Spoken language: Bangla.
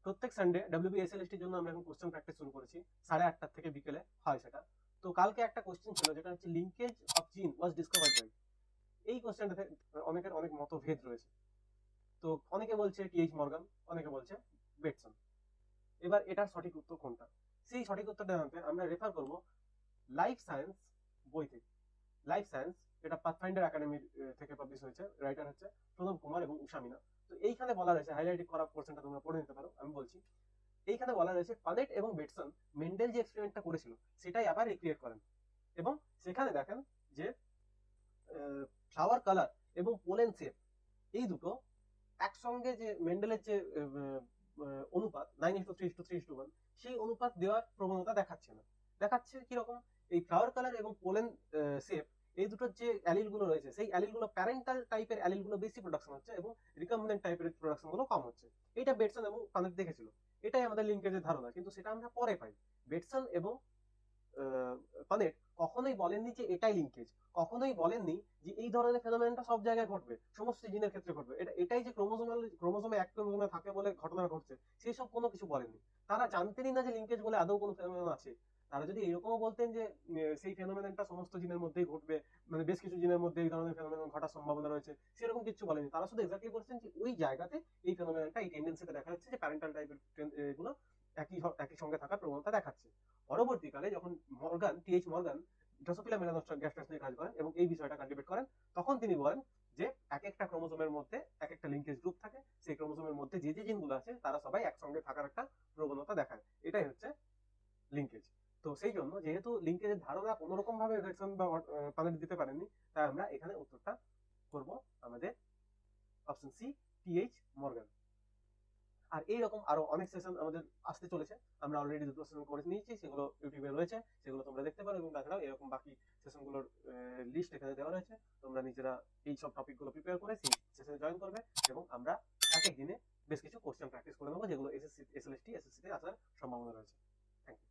প্রত্যেক সানডে ডব্লিউবিএসএলএসটির জন্য আমরা এখন কোশ্চেন প্র্যাকটিস শুরু করেছি 8:30 থেকে বিকেলে হয় সেটা। তো কালকে একটা কোশ্চেন ছিল যেটা হচ্ছে লিঙ্কেজ অফ জিন ওয়াজ ডিসকভার্ড বাই। এই কোশ্চেনটাতে অনেকের অনেক মতভেদ রয়েছে। তো অনেকে বলছে টিএইচ মর্গান, অনেকে বলছে বেটসন। এবার এটার সঠিক উত্তর কোনটা, সেই সঠিক উত্তরটা জানতে আমরা রেফার করব লাইফ সায়েন্স বই থেকে। লাইফ সায়েন্স, এটা পাথফাইন্ডার একাডেমির থেকে পাবলিশ হয়েছে, রাইটার হচ্ছে প্রণব কুমার এবং উষা মিনা। তো এইখানে বলা রয়েছে, হাইলাইট করা পোর্শনটা তোমরা পড়ে নিতে পারো, আমি বলছি। এইখানে বলা রয়েছে পানেট এবং বেটসন মেন্ডেল যে এক্সপেরিমেন্টটা করেছিল সেটাই আবার রিক্রিয়েট করেন, এবং সেখানে দেখেন যে ফ্লাওয়ার কালার এবং পোলেন শেপ এই দুটো একসঙ্গে, যে মেন্ডেলের যে অনুপাত 9:3:3:1, সেই অনুপাত দেওয়ার প্রবণতা দেখাচ্ছে না। দেখাচ্ছে কিরকম, এই ফ্লাওয়ার কালার এবং পোলেন শেপ এই দুটোর যে অ্যালিল গুলো রয়েছে, সেই অ্যালিল গুলো প্যারেন্টাল টাইপের অ্যালিল গুলো বেশি প্রোডাকশন হচ্ছে এবং রিকম্বিনেন্ট টাইপের প্রোডাকশন গুলো কম হচ্ছে। এটা বেটসন এবং পানেট দেখেছিল। এটাই আমাদের লিঙ্কেজের ধারণা, কিন্তু সেটা আমরা পরে পাই। বেটসন এবং পানেট কখনোই বলেননি যে এটাই লিঙ্কেজ, কখনোই বলেননি যে এই ধরনের ফেনোমেননটা সব জায়গায় ঘটবে, সমস্ত জিনের ক্ষেত্রে ঘটবে। এটাই যে ক্রোমোজোমে এক ক্রোমোজোমে থাকে বলে ঘটনা ঘটছে, সেই সব কোনো কিছু বলেননি। তারা জানতেনই না যে লিঙ্কেজ বলে আদৌ কোনো ফেনোমেনন আছে। তারা যদি এরকমও বলতেন যে সেই ফেনোমেননটা সমস্ত জিনের মধ্যেই ঘটবে, মানে বেশ কিছু জিনের মধ্যে এই ধরনের ফেনোমেনন ঘটার সম্ভাবনা রয়েছে, সেরকম কিছু বলেনি। তারা শুধু এক্স্যাক্টলি বলছেন যে ওই জায়গাতে এই ফেনোমেননটা, এই টেন্ডেন্সিটা দেখা যাচ্ছে যে প্যারেন্টাল টাইপের এগুলো একই সঙ্গে থাকার প্রবণতা দেখাচ্ছে। পরবর্তীকালে যখন টিএইচ মর্গান ড্রসোফিলা মেলানোস্ট্রাস গ্যাস্ট্রাস নিয়ে কাজ করেন এবং এই বিষয়টা কাল্টিভেট করেন, তখন তিনি বলেন যে এক একটা ক্রোমোজোমের মধ্যে এক একটা লিঙ্কেজ গ্রুপ থাকে, সেই ক্রোমোজোমের মধ্যে যে যে জিনগুলো আছে তারা সবাই একসঙ্গে থাকার একটা প্রবণতা দেখায়, এটাই হচ্ছে লিঙ্কেজ। তো সেই জন্য যেহেতু লিঙ্কেজের ধারণা কোনো রকম ভাবে ভেটসন বা পানেট দিতে পারেননি, তাই আমরা এখানে উত্তরটা করব আমাদের অপশন সি, টিএইচ মর্গান। আর এইরকম আরো অনেক সেশন আমাদের আসতে চলেছে। আমরা অলরেডি দুটো সেশন করে নিয়েছি, সেগুলো ইউটিউবে রয়েছে, সেগুলো তোমরা দেখতে পারো। এবং তাছাড়াও এরকম বাকি সেশনগুলোর লিস্ট এখানে দেওয়া রয়েছে। তোমরা নিজেরা এই সব টপিকগুলো প্রিপেয়ার করে সেই সেশনে জয়েন করবে, এবং আমরা এক এক দিনে বেশ কিছু কোশ্চেন প্র্যাকটিস করে নেবো, যেগুলো এসএসসি, এসএলএসটি, এসএসসি তে আসার সম্ভাবনা রয়েছে। Thank you.